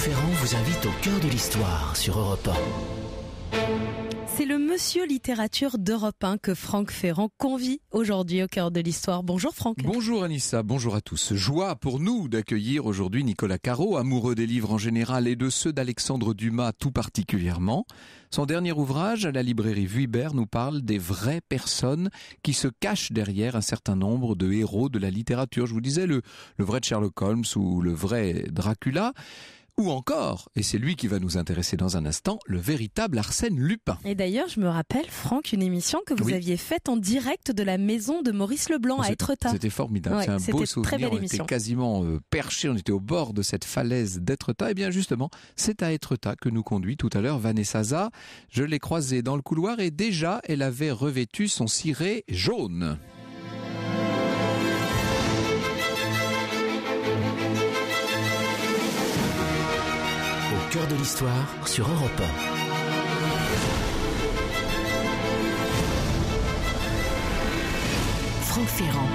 Ferrand vous invite au cœur de l'histoire sur Europe 1. C'est le Monsieur Littérature d'Europe 1 que Franck Ferrand convie aujourd'hui au cœur de l'histoire. Bonjour Franck. Bonjour Anissa, bonjour à tous. Joie pour nous d'accueillir aujourd'hui Nicolas Caro, amoureux des livres en général et de ceux d'Alexandre Dumas tout particulièrement. Son dernier ouvrage à la librairie Vuibert nous parle des vraies personnes qui se cachent derrière un certain nombre de héros de la littérature. Je vous disais le vrai Sherlock Holmes ou le vrai Dracula. Ou encore, et c'est lui qui va nous intéresser dans un instant, le véritable Arsène Lupin. Et d'ailleurs, je me rappelle, Franck, une émission que vous aviez faite en direct de la maison de Maurice Leblanc à Étretat. C'était formidable, ouais, c'est un beau souvenir, on était quasiment perchés, on était au bord de cette falaise d'Étretat. Et bien justement, c'est à Étretat que nous conduit tout à l'heure Vanessa Za. Je l'ai croisée dans le couloir et déjà, elle avait revêtu son ciré jaune. Au cœur de l'histoire sur Europe 1. Franck Ferrand.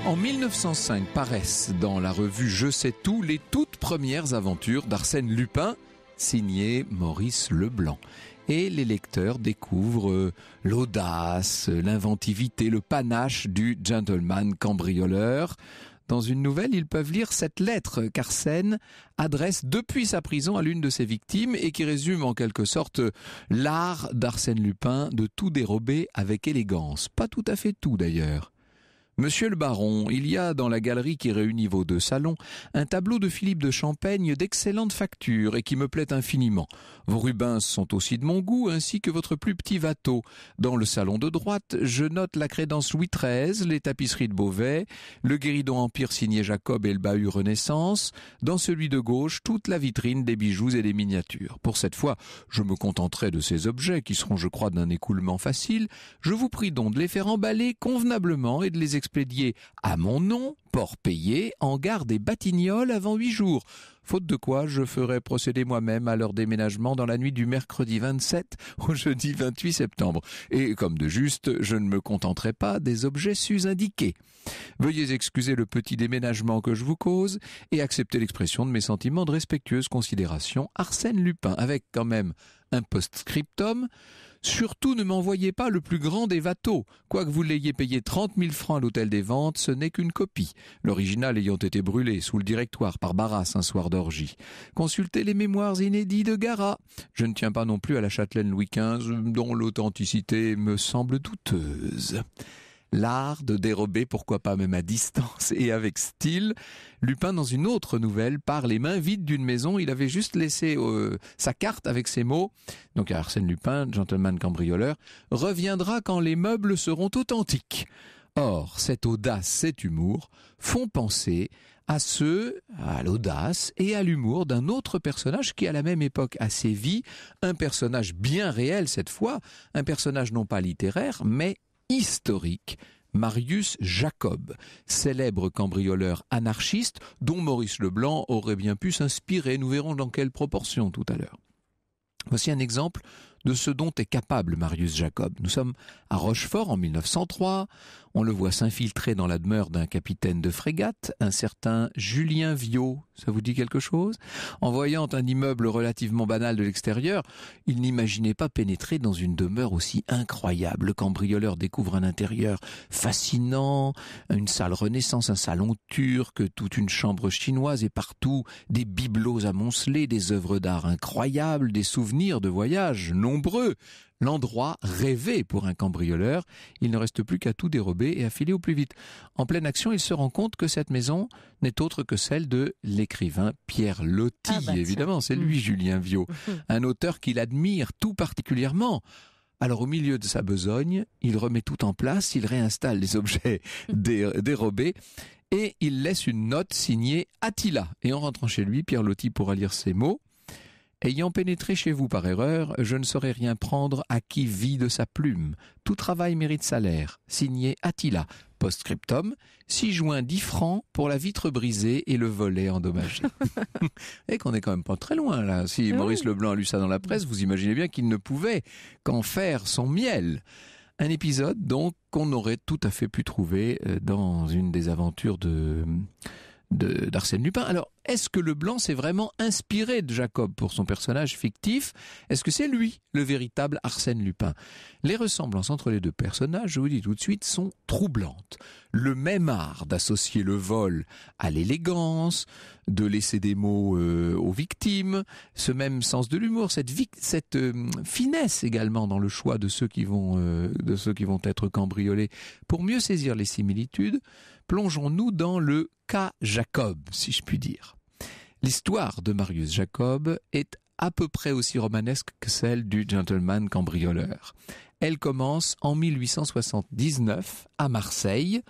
En 1905 paraissent dans la revue Je sais tout les toutes premières aventures d'Arsène Lupin, signé Maurice Leblanc. Et les lecteurs découvrent l'audace, l'inventivité, le panache du gentleman cambrioleur. Dans une nouvelle, ils peuvent lire cette lettre qu'Arsène adresse depuis sa prison à l'une de ses victimes et qui résume en quelque sorte l'art d'Arsène Lupin de tout dérober avec élégance. Pas tout à fait tout d'ailleurs. Monsieur le baron, il y a dans la galerie qui réunit vos deux salons un tableau de Philippe de Champaigne d'excellente facture et qui me plaît infiniment. Vos Rubens sont aussi de mon goût, ainsi que votre plus petit Watteau. Dans le salon de droite, je note la crédence Louis XIII, les tapisseries de Beauvais, le guéridon Empire signé Jacob et le bahut Renaissance. Dans celui de gauche, toute la vitrine des bijoux et des miniatures. Pour cette fois, je me contenterai de ces objets qui seront, je crois, d'un écoulement facile. Je vous prie donc de les faire emballer convenablement et de les expédier à mon nom, port payé, en gare des Batignolles avant 8 jours. Faute de quoi, je ferai procéder moi-même à leur déménagement dans la nuit du mercredi 27 au jeudi 28 septembre. Et comme de juste, je ne me contenterai pas des objets sus-indiqués. Veuillez excuser le petit déménagement que je vous cause et accepter l'expression de mes sentiments de respectueuse considération. Arsène Lupin, avec quand même un post-scriptum. Surtout ne m'envoyez pas le plus grand des Watteau. Quoique vous l'ayez payé 30 000 francs à l'hôtel des ventes, ce n'est qu'une copie. L'original ayant été brûlé sous le directoire par Barras un soir d'orgie. Consultez les mémoires inédits de Garat. Je ne tiens pas non plus à la châtelaine Louis XV, dont l'authenticité me semble douteuse. L'art de dérober, pourquoi pas même à distance et avec style. Lupin, dans une autre nouvelle, part les mains vides d'une maison. Il avait juste laissé sa carte avec ces mots. Donc Arsène Lupin, gentleman cambrioleur, reviendra quand les meubles seront authentiques. Or, cette audace, cet humour font penser à l'audace et à l'humour d'un autre personnage qui à la même époque a sévi, un personnage bien réel cette fois, un personnage non pas littéraire, mais historique, Marius Jacob, célèbre cambrioleur anarchiste dont Maurice Leblanc aurait bien pu s'inspirer. Nous verrons dans quelle proportion tout à l'heure. Voici un exemple de ce dont est capable Marius Jacob. Nous sommes à Rochefort en 1903. On le voit s'infiltrer dans la demeure d'un capitaine de frégate, un certain Julien Viaud. Ça vous dit quelque chose ? En voyant un immeuble relativement banal de l'extérieur, il n'imaginait pas pénétrer dans une demeure aussi incroyable. Le cambrioleur découvre un intérieur fascinant, une salle Renaissance, un salon turc, toute une chambre chinoise et partout des bibelots amoncelés, des œuvres d'art incroyables, des souvenirs de voyage nombreux. L'endroit rêvé pour un cambrioleur. Il ne reste plus qu'à tout dérober et à filer au plus vite. En pleine action, il se rend compte que cette maison n'est autre que celle de l'écrivain Pierre Loti. Évidemment, c'est lui, Julien Viaud, un auteur qu'il admire tout particulièrement. Alors au milieu de sa besogne, il remet tout en place, il réinstalle les objets dérobés et il laisse une note signée Attila. Et en rentrant chez lui, Pierre Loti pourra lire ces mots. Ayant pénétré chez vous par erreur, je ne saurais rien prendre à qui vit de sa plume. Tout travail mérite salaire. Signé Attila. Post-scriptum, 6 juin 10 francs pour la vitre brisée et le volet endommagé. Et qu'on est quand même pas très loin là. Si Maurice Leblanc a lu ça dans la presse, vous imaginez bien qu'il ne pouvait qu'en faire son miel. Un épisode donc qu'on aurait tout à fait pu trouver dans une des aventures d'Arsène Lupin. Alors, est-ce que Leblanc s'est vraiment inspiré de Jacob pour son personnage fictif? Est-ce que c'est lui, le véritable Arsène Lupin? Les ressemblances entre les deux personnages, je vous dis tout de suite, sont troublantes. Le même art d'associer le vol à l'élégance, de laisser des mots aux victimes, ce même sens de l'humour, cette finesse également dans le choix de ceux qui vont être cambriolés. Pour mieux saisir les similitudes, plongeons-nous dans le cas Jacob, si je puis dire. L'histoire de Marius Jacob est à peu près aussi romanesque que celle du gentleman cambrioleur. Elle commence en 1879 à Marseille.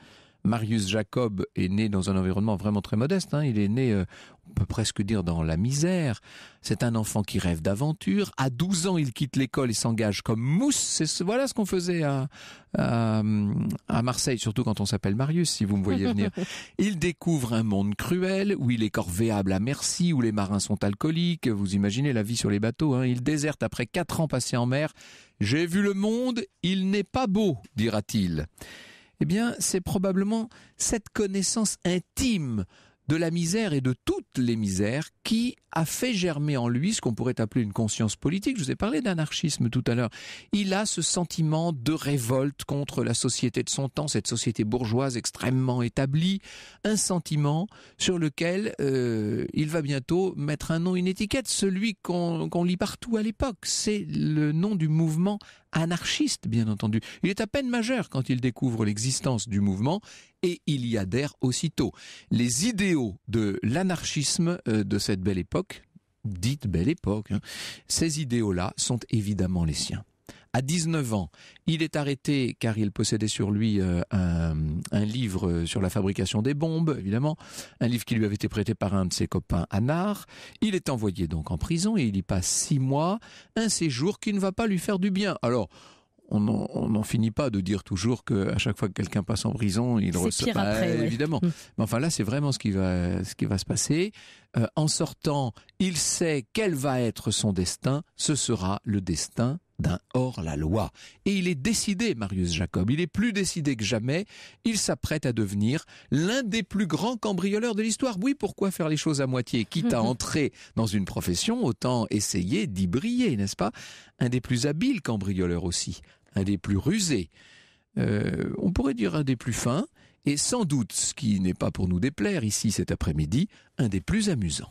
Marius Jacob est né dans un environnement vraiment très modeste. Il est né, on peut presque dire, dans la misère. C'est un enfant qui rêve d'aventure. À 12 ans, il quitte l'école et s'engage comme mousse. Voilà ce qu'on faisait à Marseille, surtout quand on s'appelle Marius, si vous me voyez venir. Il découvre un monde cruel, où il est corvéable à merci, où les marins sont alcooliques. Vous imaginez la vie sur les bateaux. Il déserte après 4 ans passés en mer. « J'ai vu le monde, il n'est pas beau », dira-t-il. Eh bien, c'est probablement cette connaissance intime de la misère et de toutes les misères qui a fait germer en lui ce qu'on pourrait appeler une conscience politique. Je vous ai parlé d'anarchisme tout à l'heure. Il a ce sentiment de révolte contre la société de son temps, cette société bourgeoise extrêmement établie, un sentiment sur lequel il va bientôt mettre un nom, une étiquette, celui qu'on lit partout à l'époque. C'est le nom du mouvement anarchiste, bien entendu. Il est à peine majeur quand il découvre l'existence du mouvement et il y adhère aussitôt. Les idéaux de l'anarchisme de cette belle époque, dite belle époque, ces idéaux-là sont évidemment les siens. À 19 ans, il est arrêté car il possédait sur lui un livre sur la fabrication des bombes, évidemment, un livre qui lui avait été prêté par un de ses copains Anard. Il est envoyé donc en prison et il y passe 6 mois, un séjour qui ne va pas lui faire du bien. Alors, on n'en finit pas de dire toujours qu'à chaque fois que quelqu'un passe en prison, il ressort. C'est pire après, évidemment. Mais enfin là, c'est vraiment ce qui va se passer. En sortant, il sait quel va être son destin. Ce sera le destin d'un hors-la-loi. Et il est décidé, Marius Jacob. Il est plus décidé que jamais. Il s'apprête à devenir l'un des plus grands cambrioleurs de l'histoire. Oui, pourquoi faire les choses à moitié? Quitte à entrer dans une profession, autant essayer d'y briller, n'est-ce pas? Un des plus habiles cambrioleurs aussi. Un des plus rusés. On pourrait dire un des plus fins. Et sans doute, ce qui n'est pas pour nous déplaire ici cet après-midi, un des plus amusants.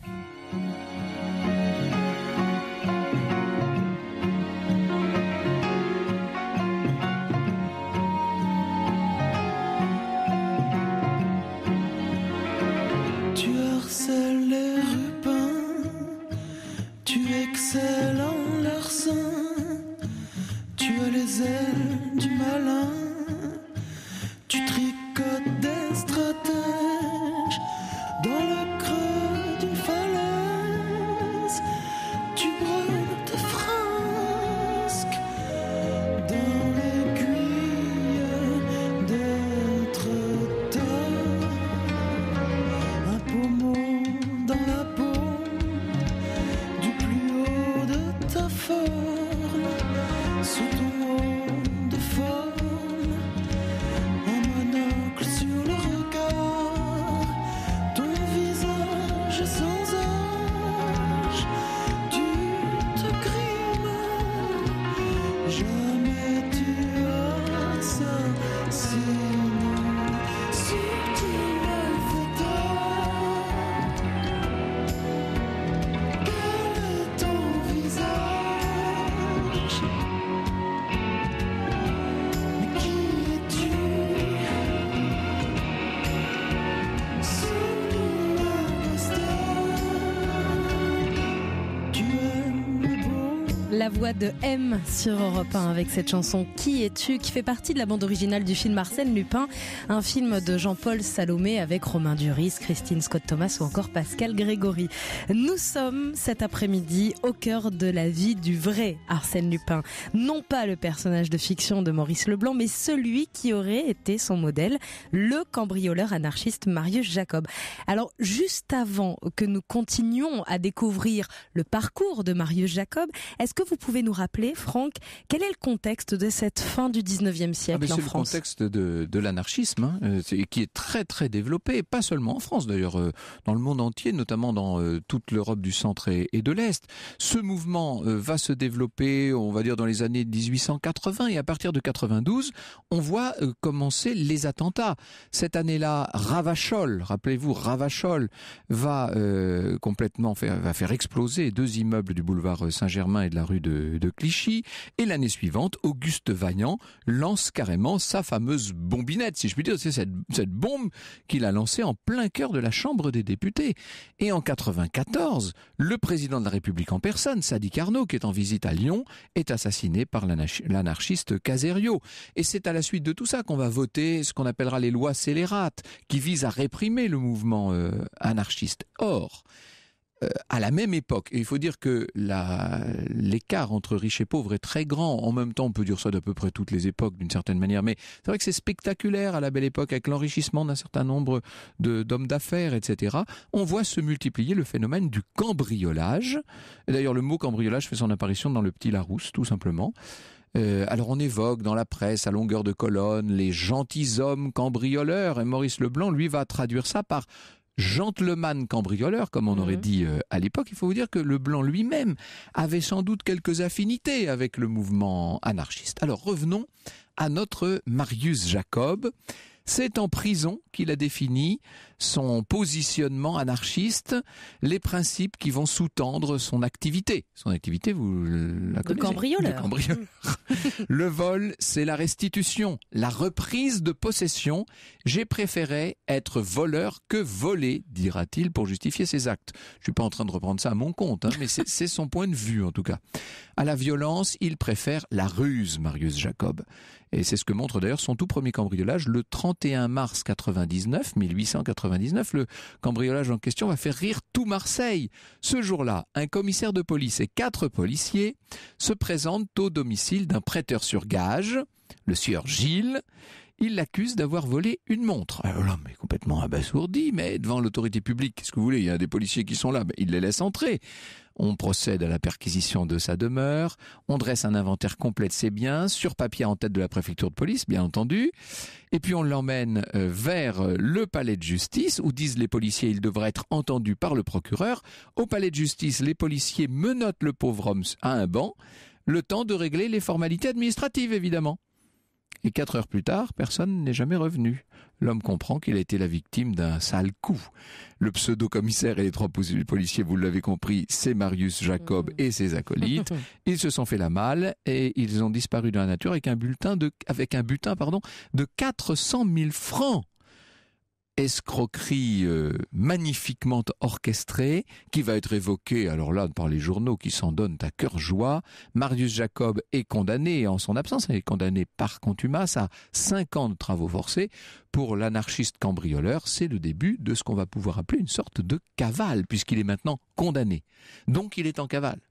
Tu harcèles les rupins, tu excelles en larcin, tu as les ailes du malin, tu tricotes des stratèges dans le creux d'une falaise, tu brûles tes frasques dans l'aiguille d'être tard. Un pommeau dans la peau du plus haut de ta forme, sous ton haut de forme, un monocle sur le regard, ton visage sans âge, tu te grimes, jamais tu assassines, subtil malfaiteur. Quel est ton visage? Mais qui es-tu? Subtil imposteur. Tu aimes le beau. la voix de M sur Europe 1 avec cette chanson Qui es-tu, qui fait partie de la bande originale du film Arsène Lupin, un film de Jean-Paul Salomé avec Romain Duris, Christine Scott-Thomas ou encore Pascal Grégory. Nous sommes cet après-midi au cœur de la vie du vrai Arsène Lupin. Non pas le personnage de fiction de Maurice Leblanc, mais celui qui aurait été son modèle, le cambrioleur anarchiste Marius Jacob. Alors, juste avant que nous continuions à découvrir le parcours de Marius Jacob, est-ce que vous pouvez nous rappeler, Franck, quel est le contexte de cette fin du 19e siècle en France ? C'est le contexte de l'anarchisme, qui est très très développé, pas seulement en France d'ailleurs, dans le monde entier, notamment dans toute l'Europe du centre et de l'Est. Ce mouvement va se développer, on va dire, dans les années 1880, et à partir de 92, on voit commencer les attentats. Cette année-là, Ravachol, rappelez-vous, Ravachol va faire exploser 2 immeubles du boulevard Saint-Germain et de la rue de Clichy. Et l'année suivante, Auguste Vaillant lance carrément sa fameuse bombinette, si je puis dire. C'est cette bombe qu'il a lancée en plein cœur de la Chambre des députés. Et en 94, le président de la République en personne, Sadi Carnot, qui est en visite à Lyon, est assassiné par l'anarchiste Caserio. Et c'est à la suite de tout ça qu'on va voter ce qu'on appellera les lois scélérates, qui visent à réprimer le mouvement anarchiste. Or, à la même époque, et il faut dire que l'écart entre riches et pauvres est très grand, en même temps on peut dire ça d'à peu près toutes les époques d'une certaine manière, mais c'est vrai que c'est spectaculaire à la belle époque avec l'enrichissement d'un certain nombre d'hommes d'affaires, etc. On voit se multiplier le phénomène du cambriolage. Et d'ailleurs le mot cambriolage fait son apparition dans le Petit Larousse, tout simplement. Alors on évoque dans la presse à longueur de colonne les gentilshommes cambrioleurs, et Maurice Leblanc lui va traduire ça par gentleman cambrioleur, comme on aurait dit à l'époque. Il faut vous dire que Leblanc lui-même avait sans doute quelques affinités avec le mouvement anarchiste. Alors revenons à notre Marius Jacob. C'est en prison qu'il a défini son positionnement anarchiste, les principes qui vont sous-tendre son activité. Son activité, vous la connaissez ? Cambrioleur. De cambrioleur. Le vol, c'est la restitution, la reprise de possession. J'ai préféré être voleur que voler, dira-t-il, pour justifier ses actes. Je suis pas en train de reprendre ça à mon compte, mais c'est son point de vue en tout cas. À la violence, il préfère la ruse, Marius Jacob. Et c'est ce que montre d'ailleurs son tout premier cambriolage le 31 mars 1899. Le cambriolage en question va faire rire tout Marseille. Ce jour-là, un commissaire de police et 4 policiers se présentent au domicile d'un prêteur sur gage, le sieur Gilles. Il l'accuse d'avoir volé une montre. Alors là, mais complètement abasourdi, mais devant l'autorité publique, qu'est-ce que vous voulez ? Il y a des policiers qui sont là, il les laisse entrer. On procède à la perquisition de sa demeure, on dresse un inventaire complet de ses biens, sur papier en tête de la préfecture de police, bien entendu, et puis on l'emmène vers le palais de justice, où disent les policiers il devrait être entendu par le procureur. Au palais de justice, les policiers menottent le pauvre homme à un banc, le temps de régler les formalités administratives, évidemment. Et 4 heures plus tard, personne n'est jamais revenu. L'homme comprend qu'il a été la victime d'un sale coup. Le pseudo-commissaire et les 3 policiers, vous l'avez compris, c'est Marius Jacob et ses acolytes. Ils se sont fait la malle et ils ont disparu dans la nature avec un butin de 400 000 francs. Escroquerie magnifiquement orchestrée qui va être évoquée, alors là, par les journaux qui s'en donnent à cœur joie. Marius Jacob est condamné, en son absence, il est condamné par contumace à 5 ans de travaux forcés. Pour l'anarchiste cambrioleur, c'est le début de ce qu'on va pouvoir appeler une sorte de cavale, puisqu'il est maintenant condamné. Donc il est en cavale.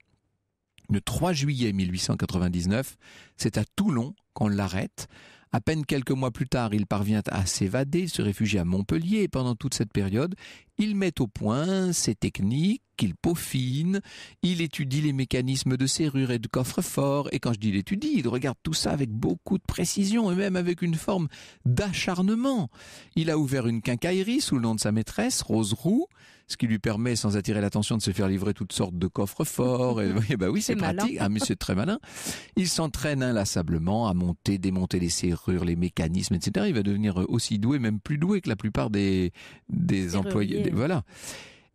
Le 3 juillet 1899, c'est à Toulon qu'on l'arrête. À peine quelques mois plus tard, il parvient à s'évader, il se réfugie à Montpellier et pendant toute cette période, il met au point ses techniques, il peaufine, il étudie les mécanismes de serrure et de coffre-fort et quand je dis il étudie, il regarde tout ça avec beaucoup de précision et même avec une forme d'acharnement. Il a ouvert une quincaillerie sous le nom de sa maîtresse, Rose Roux, ce qui lui permet, sans attirer l'attention, de se faire livrer toutes sortes de coffres-forts. Et oui, c'est pratique. Ah, mais c'est très malin. Il s'entraîne inlassablement à monter, démonter les serrures, les mécanismes, etc. Il va devenir aussi doué, même plus doué que la plupart des employés. Voilà.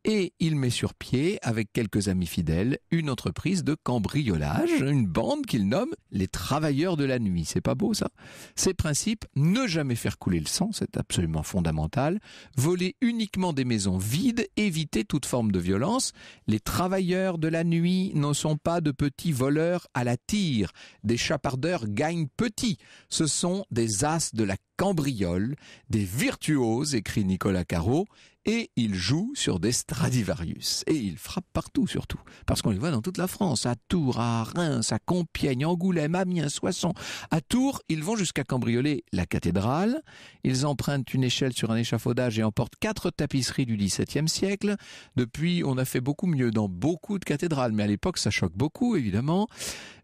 et il met sur pied, avec quelques amis fidèles, une entreprise de cambriolage, une bande qu'il nomme les Travailleurs de la Nuit. C'est pas beau ça? Ses principes, ne jamais faire couler le sang, c'est absolument fondamental, voler uniquement des maisons vides, éviter toute forme de violence. Les Travailleurs de la Nuit ne sont pas de petits voleurs à la tire, des chapardeurs gagnent petit, ce sont des as de la cambriole, des virtuoses, écrit Nicolas Caro, et il joue sur des Stradivarius. Et il frappe partout surtout, parce qu'on les voit dans toute la France, à Tours, à Reims, à Compiègne, Angoulême, Amiens, Soissons. À Tours, ils vont jusqu'à cambrioler la cathédrale, ils empruntent une échelle sur un échafaudage et emportent 4 tapisseries du XVIIe siècle. Depuis, on a fait beaucoup mieux dans beaucoup de cathédrales, mais à l'époque, ça choque beaucoup, évidemment.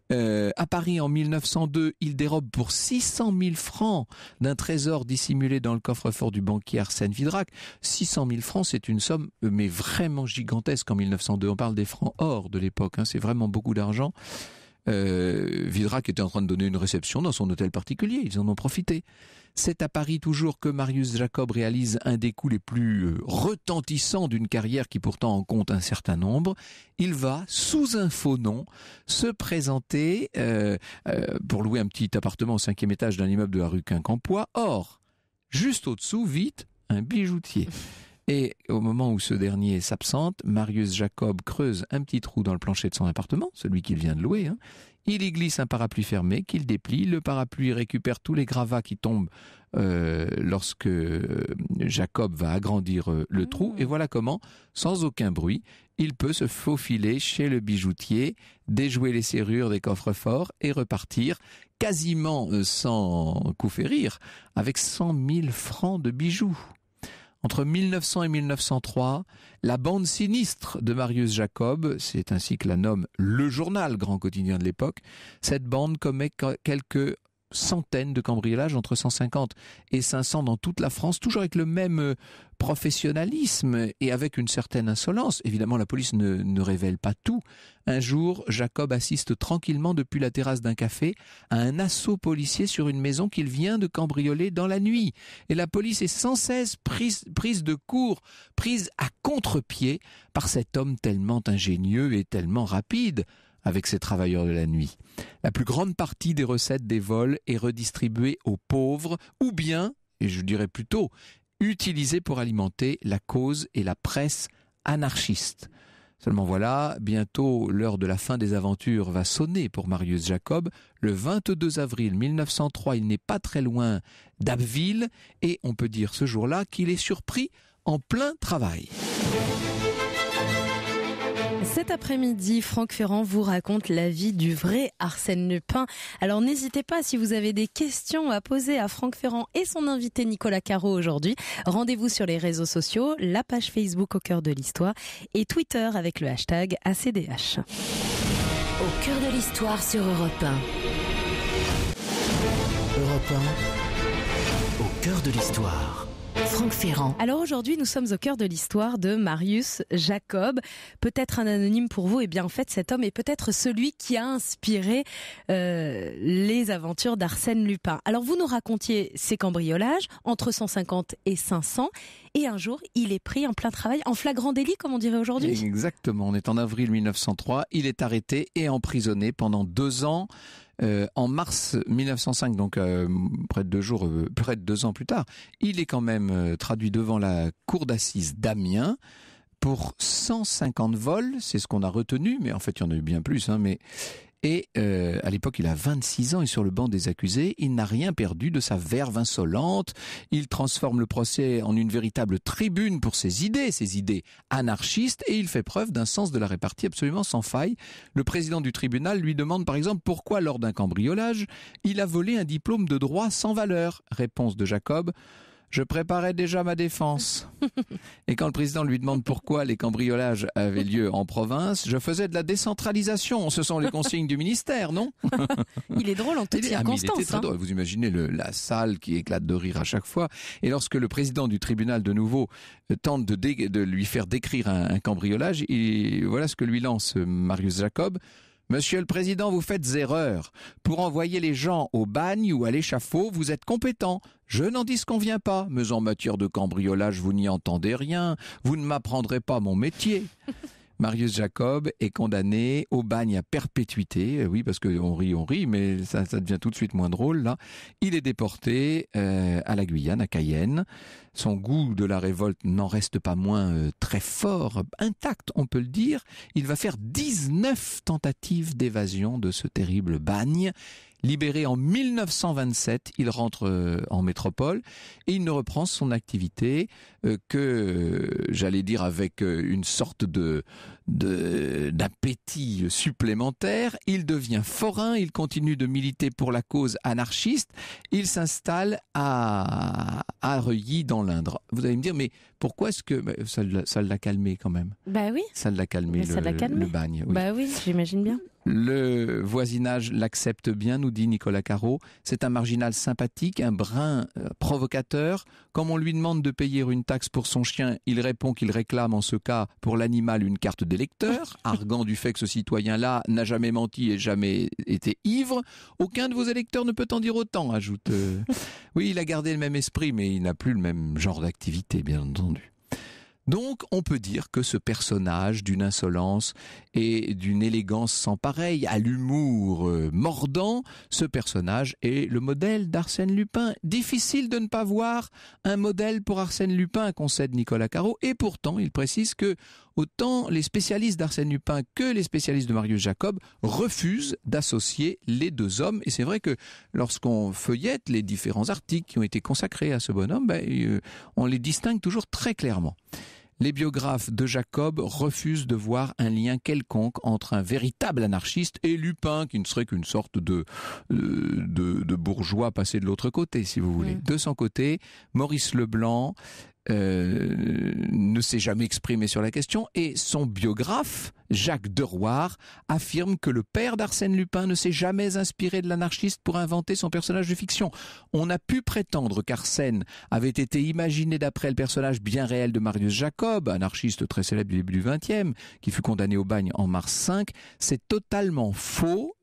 À Paris en 1902, il dérobe pour 600 000 francs d'un trésor dissimulé dans le coffre-fort du banquier Arsène Vidrak. 600 000 francs, c'est une somme mais vraiment gigantesque en 1902. On parle des francs or de l'époque, c'est vraiment beaucoup d'argent. Vidrak était en train de donner une réception dans son hôtel particulier, ils en ont profité. C'est à Paris toujours que Marius Jacob réalise un des coups les plus retentissants d'une carrière qui pourtant en compte un certain nombre. Il va, sous un faux nom, se présenter pour louer un petit appartement au 5e étage d'un immeuble de la rue Quincampoix. Or, juste au-dessous, vite, un bijoutier. Et au moment où ce dernier s'absente, Marius Jacob creuse un petit trou dans le plancher de son appartement, celui qu'il vient de louer. Il y glisse un parapluie fermé qu'il déplie. Le parapluie récupère tous les gravats qui tombent lorsque Jacob va agrandir le trou. Et voilà comment, sans aucun bruit, il peut se faufiler chez le bijoutier, déjouer les serrures des coffres-forts et repartir quasiment sans coup férir avec 100 000 francs de bijoux. Entre 1900 et 1903, la bande sinistre de Marius Jacob, c'est ainsi que la nomme Le Journal, grand quotidien de l'époque, cette bande commet quelques centaines de cambriolages, entre 150 et 500 dans toute la France, toujours avec le même professionnalisme et avec une certaine insolence. Évidemment, la police ne révèle pas tout. Un jour, Jacob assiste tranquillement depuis la terrasse d'un café à un assaut policier sur une maison qu'il vient de cambrioler dans la nuit. Et la police est sans cesse prise de court, prise à contre-pied par cet homme tellement ingénieux et tellement rapide avec ses travailleurs de la nuit. La plus grande partie des recettes des vols est redistribuée aux pauvres ou bien, et je dirais plutôt, utilisée pour alimenter la cause et la presse anarchistes. Seulement voilà, bientôt l'heure de la fin des aventures va sonner pour Marius Jacob. Le 22 avril 1903, il n'est pas très loin d'Abbeville et on peut dire ce jour-là qu'il est surpris en plein travail. Cet après-midi, Franck Ferrand vous raconte la vie du vrai Arsène Lupin. Alors n'hésitez pas, si vous avez des questions à poser à Franck Ferrand et son invité Nicolas Caro aujourd'hui, rendez-vous sur les réseaux sociaux, la page Facebook Au cœur de l'histoire et Twitter avec le hashtag ACDH. Au cœur de l'histoire sur Europe 1. Europe 1. Au cœur de l'histoire. Franck Ferrand. Alors aujourd'hui, nous sommes au cœur de l'histoire de Marius Jacob. Peut-être un anonyme pour vous, et bien en fait cet homme est peut-être celui qui a inspiré les aventures d'Arsène Lupin. Alors vous nous racontiez ces cambriolages entre 150 et 500 et un jour il est pris en plein travail, en flagrant délit comme on dirait aujourd'hui. Exactement, on est en avril 1903, il est arrêté et emprisonné pendant 2 ans. En mars 1905, donc près de 2 ans plus tard, il est quand même traduit devant la cour d'assises d'Amiens pour 150 vols, c'est ce qu'on a retenu, mais en fait il y en a eu bien plus. Et à l'époque, il a 26 ans et sur le banc des accusés, il n'a rien perdu de sa verve insolente. Il transforme le procès en une véritable tribune pour ses idées anarchistes, et il fait preuve d'un sens de la répartie absolument sans faille. Le président du tribunal lui demande par exemple pourquoi lors d'un cambriolage, il a volé un diplôme de droit sans valeur. Réponse de Jacob: je préparais déjà ma défense. Et quand le président lui demande pourquoi les cambriolages avaient lieu en province, je faisais de la décentralisation. Ce sont les consignes du ministère, non? Il est drôle en toutes circonstances. Il était très drôle. Vous imaginez la salle qui éclate de rire à chaque fois. Et lorsque le président du tribunal, de nouveau, tente de lui faire décrire un cambriolage, et voilà ce que lui lance Marius Jacob. Monsieur le Président, vous faites erreur. Pour envoyer les gens au bagne ou à l'échafaud, vous êtes compétent. Je n'en disconviens pas, mais en matière de cambriolage, vous n'y entendez rien. Vous ne m'apprendrez pas mon métier. Marius Jacob est condamné au bagne à perpétuité. Oui, parce qu'on rit, mais ça devient tout de suite moins drôle, là. Il est déporté à la Guyane, à Cayenne. Son goût de la révolte n'en reste pas moins très fort, intact, on peut le dire. Il va faire 19 tentatives d'évasion de ce terrible bagne. Libéré en 1927, il rentre en métropole et il ne reprend son activité que, j'allais dire, avec une sorte d'appétit supplémentaire. Il devient forain, il continue de militer pour la cause anarchiste. Il s'installe à Reuilly dans l'Indre. Vous allez me dire, mais pourquoi est-ce que ça l'a calmé quand même? Bah oui. Ça l'a calmé, le bagne. Oui. Bah oui, j'imagine bien. Le voisinage l'accepte bien, nous dit Nicolas Caro. C'est un marginal sympathique, un brin provocateur. Comme on lui demande de payer une taxe pour son chien, il répond qu'il réclame en ce cas pour l'animal une carte d'électeur, arguant du fait que ce citoyen-là n'a jamais menti et jamais été ivre. Aucun de vos électeurs ne peut en dire autant, ajoute. Oui, il a gardé le même esprit, mais il n'a plus le même genre d'activité, bien entendu. Donc, on peut dire que ce personnage d'une insolence et d'une élégance sans pareil, à l'humour mordant, ce personnage est le modèle d'Arsène Lupin. Difficile de ne pas voir un modèle pour Arsène Lupin, concède Nicolas Caro, et pourtant, il précise que autant les spécialistes d'Arsène Lupin que les spécialistes de Marius Jacob refusent d'associer les deux hommes. Et c'est vrai que lorsqu'on feuillette les différents articles qui ont été consacrés à ce bonhomme, on les distingue toujours très clairement. Les biographes de Jacob refusent de voir un lien quelconque entre un véritable anarchiste et Lupin, qui ne serait qu'une sorte de bourgeois passé de l'autre côté, si vous voulez. De son côté, Maurice Leblanc ne s'est jamais exprimé sur la question et son biographe, Jacques Deroire, affirme que le père d'Arsène Lupin ne s'est jamais inspiré de l'anarchiste pour inventer son personnage de fiction. On a pu prétendre qu'Arsène avait été imaginé d'après le personnage bien réel de Marius Jacob, anarchiste très célèbre du début du XXe, qui fut condamné au bagne en mars 5. C'est totalement faux.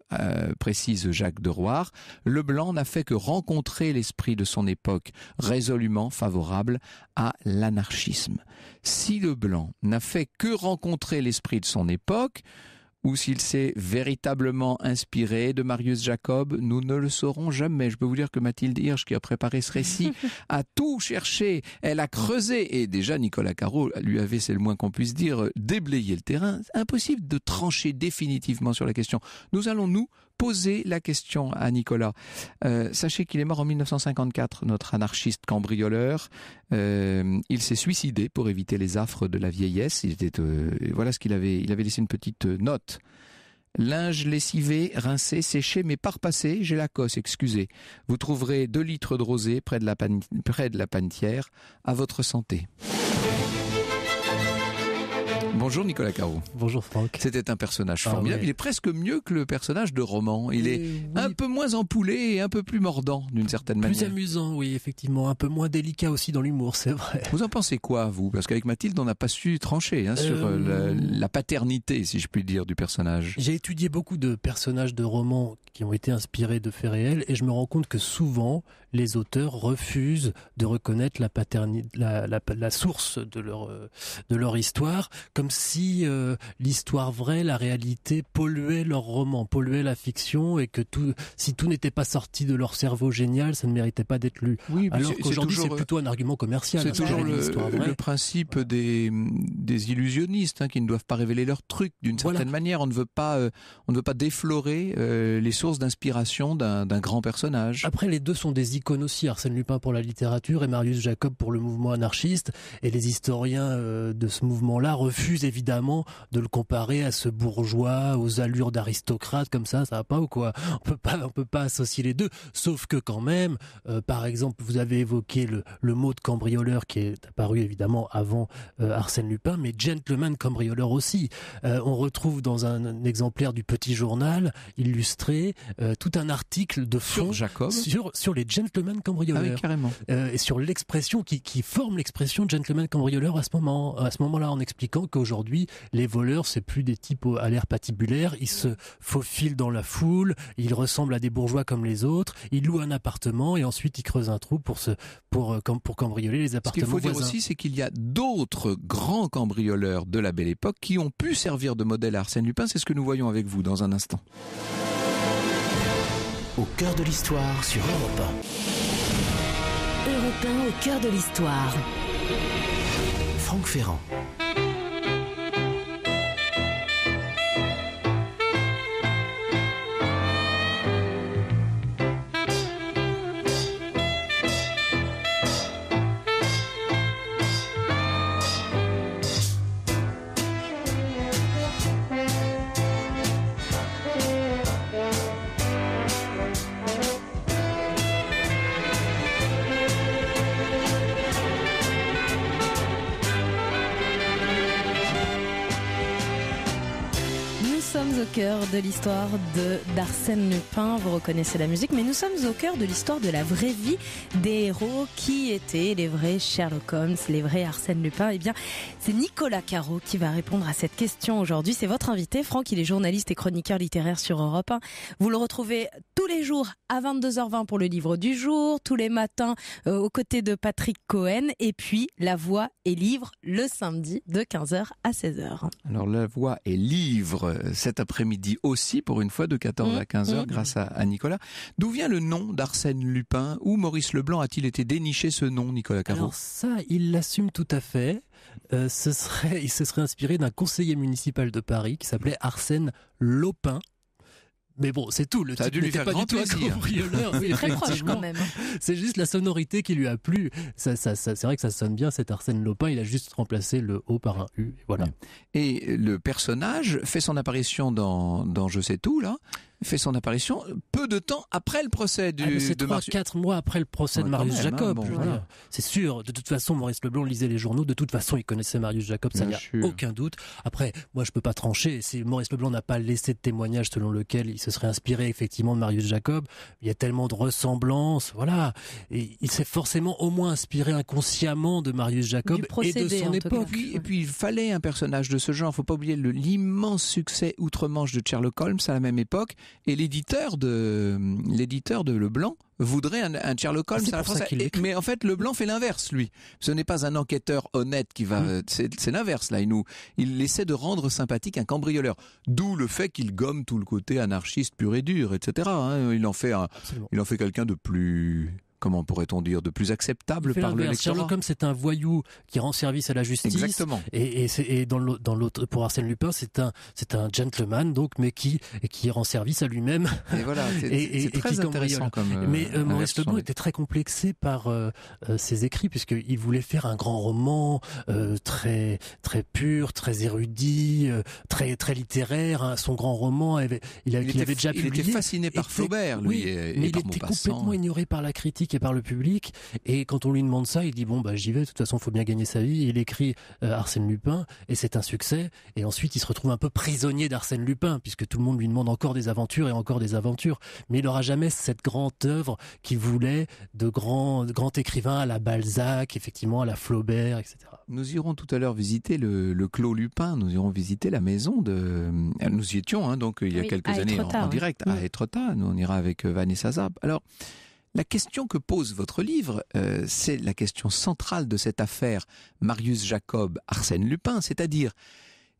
Précise Jacques Deroire, Leblanc n'a fait que rencontrer l'esprit de son époque, résolument favorable à l'anarchisme. Si Leblanc n'a fait que rencontrer l'esprit de son époque, ou s'il s'est véritablement inspiré de Marius Jacob, nous ne le saurons jamais. Je peux vous dire que Mathilde Hirsch, qui a préparé ce récit, a tout cherché, elle a creusé, et déjà Nicolas Caro lui avait, c'est le moins qu'on puisse dire, déblayé le terrain. Impossible de trancher définitivement sur la question. Nous allons, nous, poser la question à Nicolas. Sachez qu'il est mort en 1954, notre anarchiste cambrioleur. Il s'est suicidé pour éviter les affres de la vieillesse. Voilà ce qu'il avait. Il avait laissé une petite note. Linge lessivé, rincé, séché, mais pas repassé, j'ai la cosse, excusez. Vous trouverez 2 litres de rosée près de la panetière. À votre santé. Bonjour Nicolas Caro. Bonjour Franck. C'était un personnage formidable. Oui. Il est presque mieux que le personnage de roman. Il est un peu moins empoulé et un peu plus mordant d'une certaine manière. Plus amusant, oui, effectivement. Un peu moins délicat aussi dans l'humour, c'est vrai. Vous en pensez quoi, vous? Parce qu'avec Mathilde, on n'a pas su trancher sur la paternité, si je puis dire, du personnage. J'ai étudié beaucoup de personnages de romans qui ont été inspirés de faits réels et je me rends compte que souvent, les auteurs refusent de reconnaître la paternité, la source de leur histoire, comme si l'histoire vraie, la réalité polluait leur roman, polluait la fiction et que si tout n'était pas sorti de leur cerveau génial, ça ne méritait pas d'être lu. Oui, alors qu'aujourd'hui, c'est plutôt un argument commercial. C'est toujours le principe des illusionnistes qui ne doivent pas révéler leurs trucs d'une certaine manière. On ne veut pas déflorer les sources d'inspiration d'un grand personnage. Après, les deux sont des icônes aussi, Arsène Lupin pour la littérature et Marius Jacob pour le mouvement anarchiste, et les historiens de ce mouvement-là refusent évidemment de le comparer à ce bourgeois aux allures d'aristocrate comme ça va pas ou quoi? On peut pas associer les deux, sauf que quand même, par exemple, vous avez évoqué le mot de cambrioleur qui est apparu évidemment avant Arsène Lupin, mais gentleman cambrioleur aussi. On retrouve dans un exemplaire du Petit Journal illustré tout un article de fond sur Jacob, sur les gentlemen gentleman Ah oui, cambrioleur. carrément. Et sur l'expression qui forme l'expression gentleman cambrioleur à ce moment-là, en expliquant qu'aujourd'hui les voleurs c'est plus des types à l'air patibulaire, ils se faufilent dans la foule, ils ressemblent à des bourgeois comme les autres, ils louent un appartement et ensuite ils creusent un trou pour cambrioler les Ce qu'il appartements faut dire voisins. aussi, c'est qu'il y a d'autres grands cambrioleurs de la Belle Époque qui ont pu servir de modèle à Arsène Lupin. C'est ce que nous voyons avec vous dans un instant. Au cœur de l'histoire sur Europe 1. Europe 1 au cœur de l'histoire. Franck Ferrand. Nous sommes au cœur de l'histoire d'Arsène Lupin. Vous reconnaissez la musique, mais nous sommes au cœur de l'histoire de la vraie vie des héros. Qui étaient les vrais Sherlock Holmes, les vrais Arsène Lupin? Eh bien, c'est Nicolas Caro qui va répondre à cette question aujourd'hui. C'est votre invité. Franck, il est journaliste et chroniqueur littéraire sur Europe 1. Vous le retrouvez tous les jours à 22h20 pour le livre du jour, tous les matins aux côtés de Patrick Cohen, et puis La Voix et Livre le samedi de 15h à 16h. Alors La Voix et Livre cet après-midi aussi, pour une fois, de 14 à 15h, grâce à Nicolas. D'où vient le nom d'Arsène Lupin? Où Maurice Leblanc a-t-il été déniché ce nom, Nicolas Caro? Alors ça, il l'assume tout à fait. Il se serait inspiré d'un conseiller municipal de Paris qui s'appelait Arsène Lopin. Mais bon, c'est tout. Le Ça a type dû lui n'était faire pas grand du tout un plaisir. cambrioleur. Oui, Très proche effectivement. quand même. C'est juste la sonorité qui lui a plu. C'est vrai que ça sonne bien, cet Arsène Lopin. Il a juste remplacé le O par un U. Voilà. Et le personnage fait son apparition dans Je sais tout, là, fait son apparition peu de temps après le procès C'est de Marius. 3-4 mois après le procès de Ouais, quand Marius même, Jacob. hein, bon, je veux voilà. dire. C'est sûr. De toute façon, Maurice Leblanc lisait les journaux. De toute façon, il connaissait Marius Jacob. Ça, Bien n'y a sûr. aucun doute. Après, moi, je peux pas trancher. Si Maurice Leblanc n'a pas laissé de témoignage selon lequel il se serait inspiré effectivement de Marius Jacob, il y a tellement de ressemblances. Voilà. Et il s'est forcément au moins inspiré inconsciemment de Marius Jacob Du et de procédé, son en tout cas. époque. Et puis il fallait un personnage de ce genre. Faut pas oublier l'immense succès outre-Manche de Sherlock Holmes à la même époque. Et l'éditeur de Leblanc voudrait un Sherlock Holmes C'est à la pour ça française. qu'il l'écrit. Mais en fait, Leblanc fait l'inverse, lui. Ce n'est pas un enquêteur honnête qui va. C'est l'inverse là. Il essaie de rendre sympathique un cambrioleur. D'où le fait qu'il gomme tout le côté anarchiste pur et dur, etc. hein. Il en fait Absolument. quelqu'un de plus. Comment pourrait-on dire, de plus acceptable Il fait par le l'inverse. lectorat. Sherlock Holmes, c'est un voyou qui rend service à la justice. Exactement. Et dans l'autre, pour Arsène Lupin, c'est un gentleman, donc, mais qui rend service à lui-même. Et voilà, c'est Et très qui intéressant cambriole. comme. Mais Maurice inversion. Leblanc était très complexé par ses écrits, puisqu'il voulait faire un grand roman très très pur, très érudit, très très littéraire. Hein. Son grand roman, il avait déjà il publié. était fasciné par était- Flaubert, lui, oui, et mais il par était Maupassant. complètement ignoré par la critique et par le public. Et quand on lui demande ça, il dit bon bah j'y vais. De toute façon, il faut bien gagner sa vie. Il écrit Arsène Lupin et c'est un succès. Et ensuite, il se retrouve un peu prisonnier d'Arsène Lupin, puisque tout le monde lui demande encore des aventures et encore des aventures. Mais il n'aura jamais cette grande œuvre qu'il voulait de grands écrivains à la Balzac, effectivement à la Flaubert, etc. Nous irons tout à l'heure visiter le Clos Lupin, nous irons visiter la maison de... Nous y étions hein, donc il y a Oui, quelques à années Étretat, en oui. direct à Étretat, nous on ira avec Vanessa Zab. Alors, la question que pose votre livre, c'est la question centrale de cette affaire Marius Jacob, Arsène Lupin, c'est-à-dire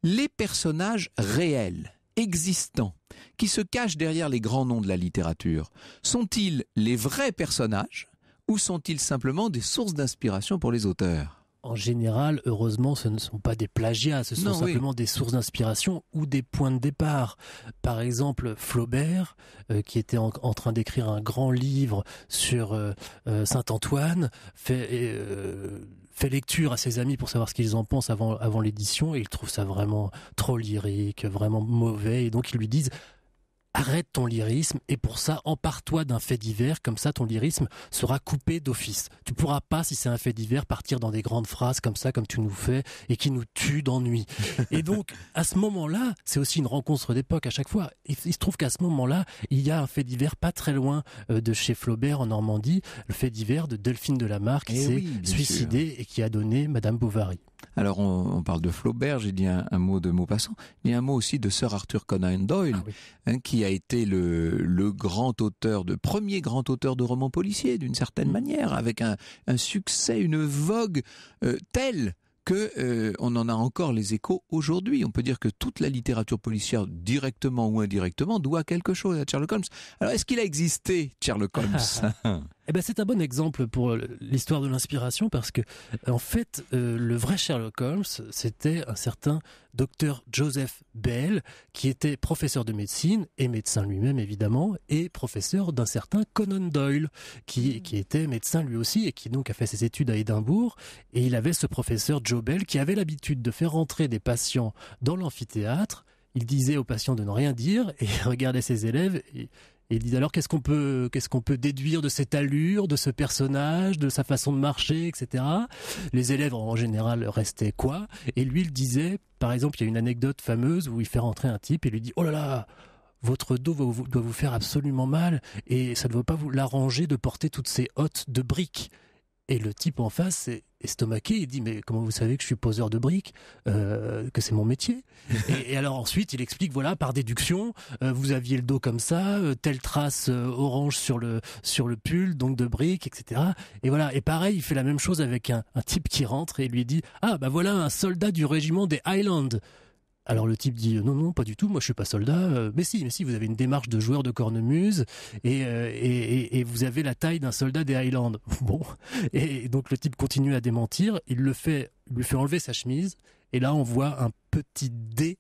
les personnages réels, existants, qui se cachent derrière les grands noms de la littérature. Sont-ils les vrais personnages ou sont-ils simplement des sources d'inspiration pour les auteurs ? En général, heureusement, ce ne sont pas des plagiats, ce sont Non, oui. simplement des sources d'inspiration ou des points de départ. Par exemple, Flaubert, qui était en train d'écrire un grand livre sur Saint-Antoine, fait lecture à ses amis pour savoir ce qu'ils en pensent avant l'édition, et ils trouvent ça vraiment trop lyrique, vraiment mauvais, et donc ils lui disent arrête ton lyrisme et pour ça, empare-toi d'un fait divers, comme ça ton lyrisme sera coupé d'office. Tu pourras pas, si c'est un fait divers, partir dans des grandes phrases comme ça, comme tu nous fais, et qui nous tuent d'ennui. Et donc, à ce moment-là, c'est aussi une rencontre d'époque à chaque fois. Il se trouve qu'à ce moment-là, il y a un fait divers pas très loin de chez Flaubert en Normandie, le fait divers de Delphine de la Mare qui s'est suicidée et qui a donné Madame Bovary. Alors, on parle de Flaubert, j'ai dit un mot de Maupassant. Il y a un mot aussi de Sir Arthur Conan Doyle, qui a été le premier grand auteur de romans policiers, d'une certaine manière, avec un succès, une vogue telle que on en a encore les échos aujourd'hui. On peut dire que toute la littérature policière, directement ou indirectement, doit quelque chose à Sherlock Holmes. Alors, est-ce qu'il a existé, Sherlock Holmes? Eh ben, c'est un bon exemple pour l'histoire de l'inspiration parce que, en fait, le vrai Sherlock Holmes, c'était un certain docteur Joseph Bell, qui était professeur de médecine et médecin lui-même, évidemment, et professeur d'un certain Conan Doyle, qui était médecin lui aussi et qui donc a fait ses études à Édimbourg. Et il avait ce professeur Joe Bell qui avait l'habitude de faire rentrer des patients dans l'amphithéâtre. Il disait aux patients de ne rien dire et regardait ses élèves et il dit alors qu'est-ce qu'on peut déduire de cette allure, de ce personnage, de sa façon de marcher, etc. Les élèves en général restaient quoi? Et lui il disait, par exemple, il y a une anecdote fameuse où il fait rentrer un type et lui dit oh là là, votre dos doit vous faire absolument mal et ça ne doit pas vous l'arranger de porter toutes ces hottes de briques. Et le type en face est estomaqué, il dit mais comment vous savez que je suis poseur de briques, que c'est mon métier? Et alors ensuite il explique voilà par déduction, vous aviez le dos comme ça, telle trace orange sur le pull donc de briques, etc. Et voilà, et pareil il fait la même chose avec un type qui rentre et lui dit ah bah voilà un soldat du régiment des Highlands. Alors le type dit non pas du tout, moi je suis pas soldat. Mais si vous avez une démarche de joueur de cornemuse et vous avez la taille d'un soldat des Highlands. Bon, et donc le type continue à démentir. Il lui fait enlever sa chemise et là on voit un petit D,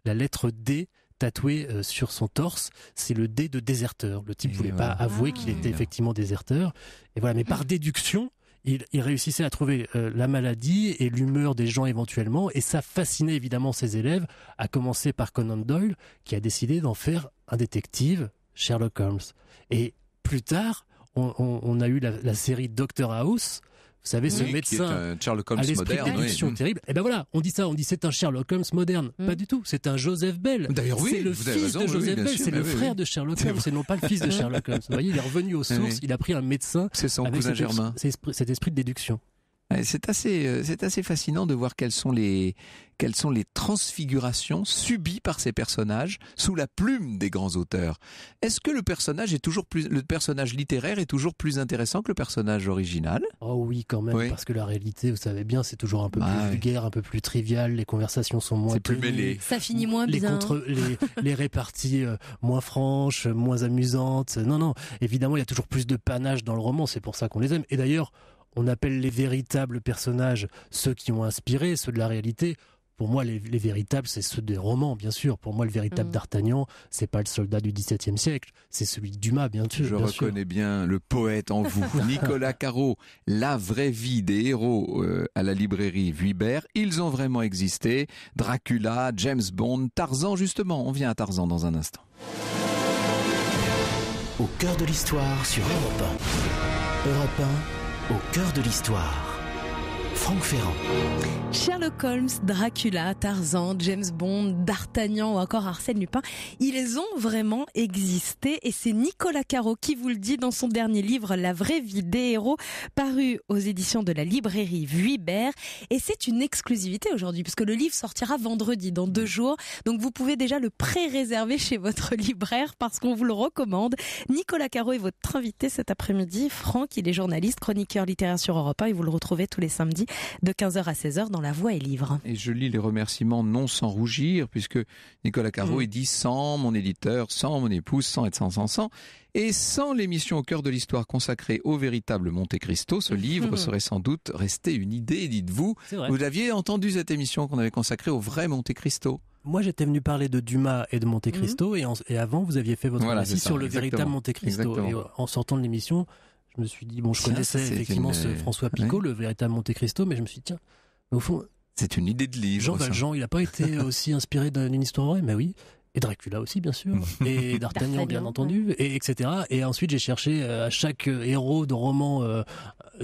la lettre D tatouée sur son torse. C'est le D de déserteur. Le type voulait pas avouer qu'il était effectivement déserteur. Et voilà, mais par déduction. Il réussissait à trouver la maladie et l'humeur des gens éventuellement, et ça fascinait évidemment ses élèves, à commencer par Conan Doyle, qui a décidé d'en faire un détective, Sherlock Holmes. Et plus tard, on a eu la série Dr House. Vous savez, ce médecin qui est un Sherlock Holmes à l'esprit de déduction terrible. Et ben voilà, on dit c'est un Sherlock Holmes moderne. Pas du tout, c'est un Joseph Bell. D'ailleurs, oui, c'est le fils de Joseph Bell, c'est le frère de Sherlock Holmes, et non pas le fils de Sherlock Holmes. Vous voyez, il est revenu aux sources, il a pris un médecin. C'est son cousin germain. Cet esprit de déduction. C'est assez fascinant de voir quelles sont les transfigurations subies par ces personnages sous la plume des grands auteurs. Est-ce que le personnage littéraire est toujours plus intéressant que le personnage original? Oh oui, quand même, parce que la réalité, vous savez bien, c'est toujours un peu plus vulgaire, un peu plus trivial, les conversations sont moins plus mêlé. Ça finit moins bien. Les réparties moins franches, moins amusantes. Non, évidemment, il y a toujours plus de panache dans le roman, c'est pour ça qu'on les aime. Et d'ailleurs, on appelle les véritables personnages ceux qui ont inspiré, ceux de la réalité. Pour moi, les véritables, c'est ceux des romans, bien sûr. Pour moi, le véritable D'Artagnan, c'est pas le soldat du XVIIe siècle, c'est celui de Dumas, bien sûr. Je reconnais bien le poète en vous. Nicolas Caro, La vraie vie des héros à la librairie Vuibert. Ils ont vraiment existé. Dracula, James Bond, Tarzan, justement. On vient à Tarzan dans un instant. Au cœur de l'histoire sur Europe 1. Europe 1, au cœur de l'histoire. Franck Ferrand. Sherlock Holmes, Dracula, Tarzan, James Bond, D'Artagnan ou encore Arsène Lupin, ils ont vraiment existé et c'est Nicolas Caro qui vous le dit dans son dernier livre La vraie vie des héros, paru aux éditions de la librairie Vuibert. Et c'est une exclusivité aujourd'hui puisque le livre sortira vendredi, dans 2 jours. Donc vous pouvez déjà le pré-réserver chez votre libraire parce qu'on vous le recommande. Nicolas Caro est votre invité cet après-midi. Franck, il est journaliste, chroniqueur littéraire sur Europe 1 et vous le retrouvez tous les samedis de 15h à 16h dans La Voix et Livre. Et je lis les remerciements non sans rougir, puisque Nicolas Caro, il dit sans mon éditeur, sans mon épouse, sans être sans. Et sans l'émission Au cœur de l'histoire consacrée au véritable Monte Cristo, ce livre serait sans doute resté une idée, dites-vous. Vous aviez entendu cette émission qu'on avait consacrée au vrai Monte Cristo? Moi, j'étais venu parler de Dumas et de Monte Cristo, et avant, vous aviez fait votre récit sur le véritable Monte Cristo. Et en sortant de l'émission, je me suis dit, je connaissais effectivement ce François Picot, le véritable Monte Cristo, mais je me suis dit, tiens, au fond... C'est une idée de livre. Jean Valjean, il n'a pas été aussi inspiré d'une histoire vraie? Mais oui. Et Dracula aussi, bien sûr, et D'Artagnan, bien entendu, et etc. Et ensuite, j'ai cherché à chaque héros de roman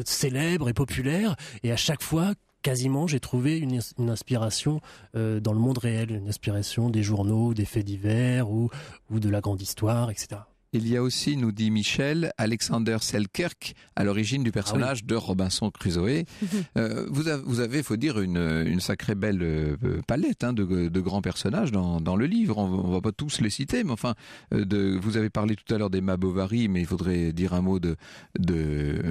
célèbre et populaire, et à chaque fois, quasiment, j'ai trouvé une inspiration dans le monde réel, une inspiration des journaux, des faits divers, ou de la grande histoire, etc. Il y a aussi, nous dit Michel, Alexander Selkirk à l'origine du personnage de Robinson Crusoe. Vous avez, faut dire, une sacrée belle palette de grands personnages dans le livre. On va pas tous les citer, mais enfin, vous avez parlé tout à l'heure d'Emma Bovary, mais il faudrait dire un mot de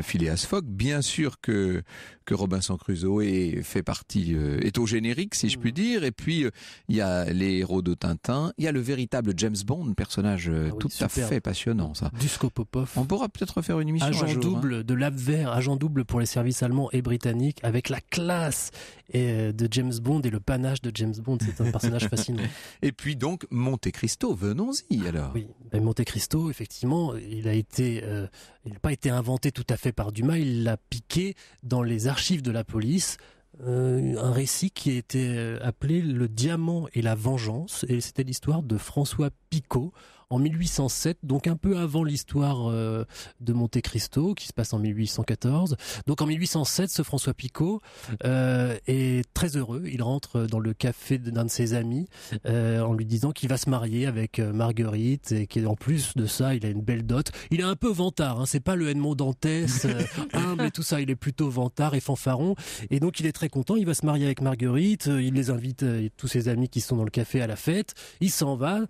Phileas Fogg. Bien sûr que Robinson Crusoe fait partie, est au générique, si je puis dire. Et puis, il y a les héros de Tintin. Il y a le véritable James Bond, personnage tout à fait passionnant, ça. Dusko Popov. On pourra peut-être faire une émission agent un jour, double de l'Abwehr, agent double pour les services allemands et britanniques, avec la classe de James Bond et le panache de James Bond. C'est un personnage fascinant. Et puis donc, Monte Cristo, venons-y alors. Oui, Monte Cristo, effectivement, il n'a pas été inventé tout à fait par Dumas, il l'a piqué dans les archives de la police. Un récit qui a été appelé Le Diamant et la Vengeance, et c'était l'histoire de François Picot en 1807, donc un peu avant l'histoire de Monte Cristo qui se passe en 1814. Donc en 1807, ce François Picot est très heureux. Il rentre dans le café d'un de ses amis en lui disant qu'il va se marier avec Marguerite et qu'en plus de ça, il a une belle dot. Il est un peu vantard, hein, c'est pas le Edmond Dantès humble et tout ça. Il est plutôt vantard et fanfaron, et donc il est très content. Il va se marier avec Marguerite. Il les invite, tous ses amis qui sont dans le café, à la fête. Il s'en va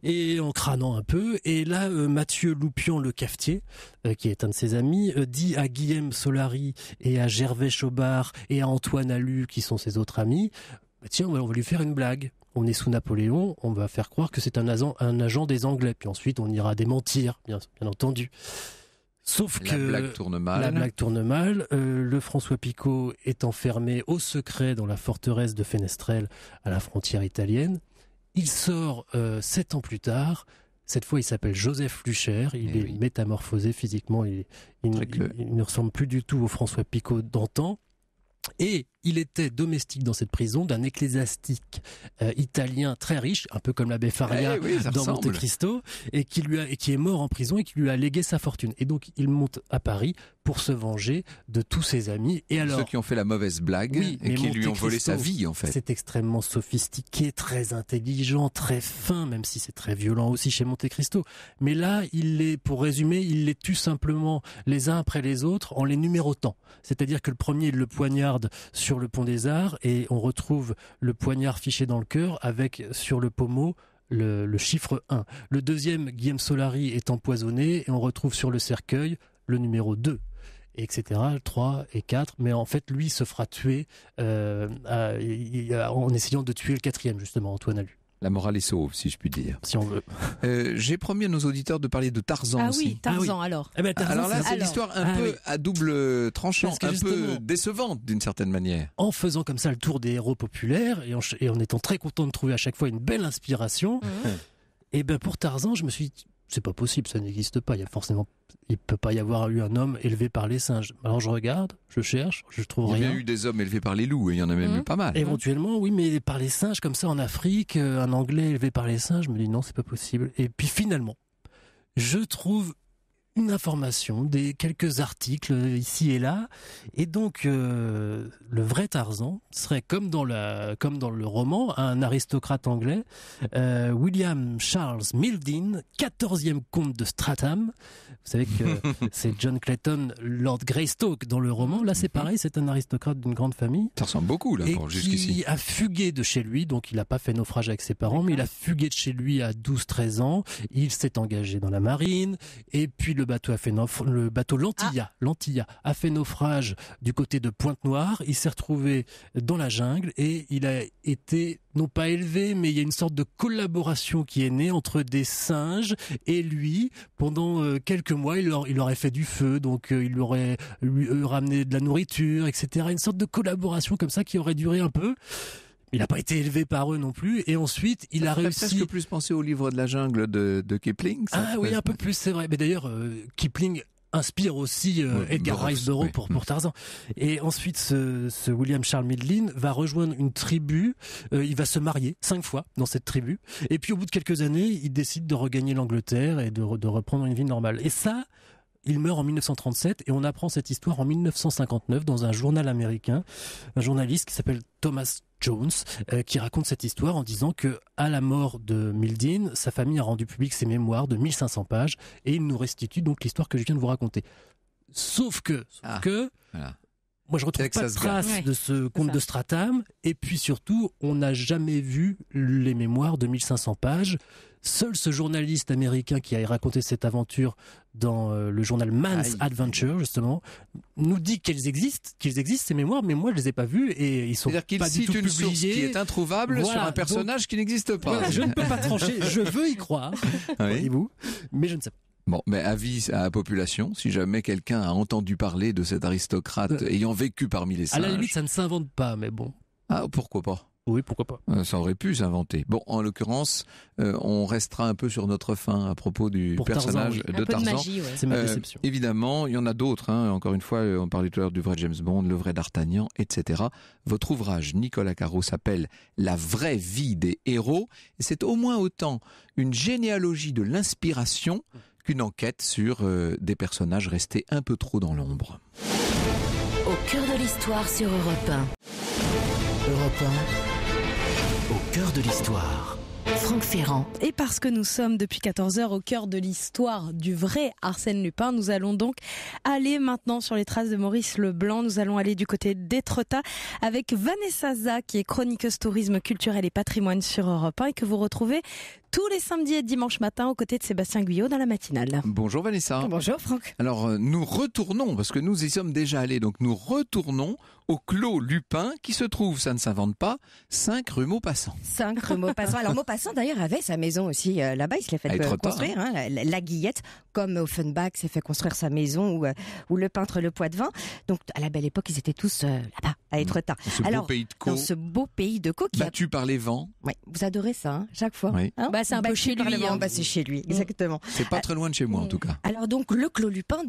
et en crânant un peu, et là Mathieu Loupian le cafetier, qui est un de ses amis, dit à Guillaume Solari et à Gervais Chaubard et à Antoine Allu, qui sont ses autres amis, tiens, on va lui faire une blague. On est sous Napoléon, on va faire croire que c'est un agent des Anglais, puis ensuite on ira démentir, bien entendu. Sauf que la blague tourne mal. La blague tourne mal. Le François Picot est enfermé au secret dans la forteresse de Fenestrelle à la frontière italienne. Il sort 7 ans plus tard. Cette fois, il s'appelle Joseph Lucher. Il est métamorphosé physiquement. Il ne ressemble plus du tout au François Picot d'antan. Et il était domestique dans cette prison d'un ecclésiastique italien très riche, un peu comme l'abbé Faria dans Monte Cristo, et qui est mort en prison et qui lui a légué sa fortune. Et donc il monte à Paris pour se venger de tous ses amis. Et alors, ceux qui ont fait la mauvaise blague et qui lui ont volé sa vie, en fait. C'est extrêmement sophistiqué, très intelligent, très fin, même si c'est très violent aussi chez Monte Cristo. Mais là, pour résumer, il les tue simplement les uns après les autres en les numérotant. C'est-à-dire que le premier, il le poignarde sur le pont des Arts, et on retrouve le poignard fiché dans le cœur avec sur le pommeau le chiffre 1. Le deuxième, Guillaume Solari, est empoisonné et on retrouve sur le cercueil le numéro 2. Etc., 3 et 4, mais en fait lui se fera tuer en essayant de tuer le quatrième, justement, Antoine Allu. La morale est sauve, si je puis dire. Si on veut. J'ai promis à nos auditeurs de parler de Tarzan aussi. Oui, Tarzan, alors. Tarzan, alors là, c'est l'histoire un peu à double tranchant, un peu décevante d'une certaine manière. En faisant comme ça le tour des héros populaires et en étant très content de trouver à chaque fois une belle inspiration, et pour Tarzan, je me suis dit, c'est pas possible, ça n'existe pas. Il peut pas y avoir eu un homme élevé par les singes. Alors je regarde, je cherche, je trouve rien. Il y a eu des hommes élevés par les loups, et il y en a même eu pas mal. Éventuellement, oui, mais par les singes, comme ça en Afrique, un Anglais élevé par les singes, je me dis non, c'est pas possible. Et puis finalement, je trouve une information, quelques articles ici et là, et donc le vrai Tarzan serait comme dans le roman, un aristocrate anglais, William Charles Mildin, 14e comte de Stratham. Vous savez que c'est John Clayton, Lord Greystoke dans le roman. Là, c'est pareil, c'est un aristocrate d'une grande famille. Ça ressemble beaucoup là, jusqu'ici. Qui a fugué de chez lui, donc il n'a pas fait naufrage avec ses parents, mais il a fugué de chez lui à 12-13 ans. Il s'est engagé dans la marine, et puis le bateau l'Antilla a fait naufrage du côté de Pointe-Noire. Il s'est retrouvé dans la jungle et il a été non pas élevé, mais il y a une sorte de collaboration qui est née entre des singes et lui. Pendant quelques mois, il aurait fait du feu, donc il lui aurait ramené de la nourriture, etc. Une sorte de collaboration comme ça qui aurait duré un peu. Il n'a pas été élevé par eux non plus, et ensuite il a réussi. Presque plus penser au livre de la jungle de Kipling. Oui, un peu plus, c'est vrai. Mais d'ailleurs, Kipling inspire aussi Edgar Rice Burroughs pour Tarzan. Et ensuite, ce William Charles Midlin va rejoindre une tribu. Il va se marier 5 fois dans cette tribu. Et puis, au bout de quelques années, il décide de regagner l'Angleterre et de reprendre une vie normale. Et ça, il meurt en 1937 et on apprend cette histoire en 1959 dans un journal américain. Un journaliste qui s'appelle Thomas Jones qui raconte cette histoire en disant que à la mort de Midlin, sa famille a rendu public ses mémoires de 1500 pages et il nous restitue donc l'histoire que je viens de vous raconter. Sauf que voilà. Moi, je retrouve pas de traces de ce conte de Stratham. Et puis surtout, on n'a jamais vu les mémoires de 1500 pages. Seul ce journaliste américain qui a raconté cette aventure dans le journal Man's Adventure, justement, nous dit qu'ils existent ces mémoires, mais moi je les ai pas vues et ils sont pas du tout publiés. C'est-à-dire qu'il cite une source qui est introuvable sur un personnage qui n'existe pas. Voilà, je ne peux pas trancher, je veux y croire, voyez-vous, mais je ne sais pas. Bon, mais avis à la population, si jamais quelqu'un a entendu parler de cet aristocrate ayant vécu parmi les singes. À la limite, ça ne s'invente pas, mais bon. Ah, pourquoi pas ? Oui, pourquoi pas. Ça aurait pu s'inventer. Bon, en l'occurrence, on restera un peu sur notre fin à propos du personnage de Tarzan. Un peu de magie, c'est ma déception. Évidemment, il y en a d'autres. Encore une fois, on parlait tout à l'heure du vrai James Bond, le vrai D'Artagnan, etc. Votre ouvrage, Nicolas Caro, s'appelle « La vraie vie des héros ». Et c'est au moins autant une généalogie de l'inspiration qu'une enquête sur des personnages restés un peu trop dans l'ombre. Au cœur de l'histoire sur Europe 1. Europe 1, au cœur de l'histoire. Franck Ferrand. Et parce que nous sommes depuis 14h au cœur de l'histoire du vrai Arsène Lupin, nous allons donc aller maintenant sur les traces de Maurice Leblanc. Nous allons aller du côté d'Étretat avec Vanessa Za, qui est chroniqueuse tourisme culturel et patrimoine sur Europe 1 et que vous retrouvez tous les samedis et dimanches matin aux côtés de Sébastien Guyot dans la matinale. Bonjour Vanessa. Bonjour Franck. Alors nous retournons, parce que nous y sommes déjà allés, donc nous retournons au Clos Lupin qui se trouve, ça ne s'invente pas, 5 rue Maupassant. 5 rue Maupassant. Alors Maupassant d'ailleurs avait sa maison aussi là-bas, il se l'est fait construire, la Guillette, comme Offenbach s'est fait construire sa maison ou le peintre Le Poitevin. Donc à la belle époque, ils étaient tous là-bas, à Étretat. Beau pays de Caux. Dans ce beau pays de Caux. Battu par les vents. Ouais, vous adorez ça, chaque fois. Oui. C'est un peu chez lui. C'est chez lui, exactement. C'est pas très loin de chez moi en tout cas. Alors donc le Clos Lupin,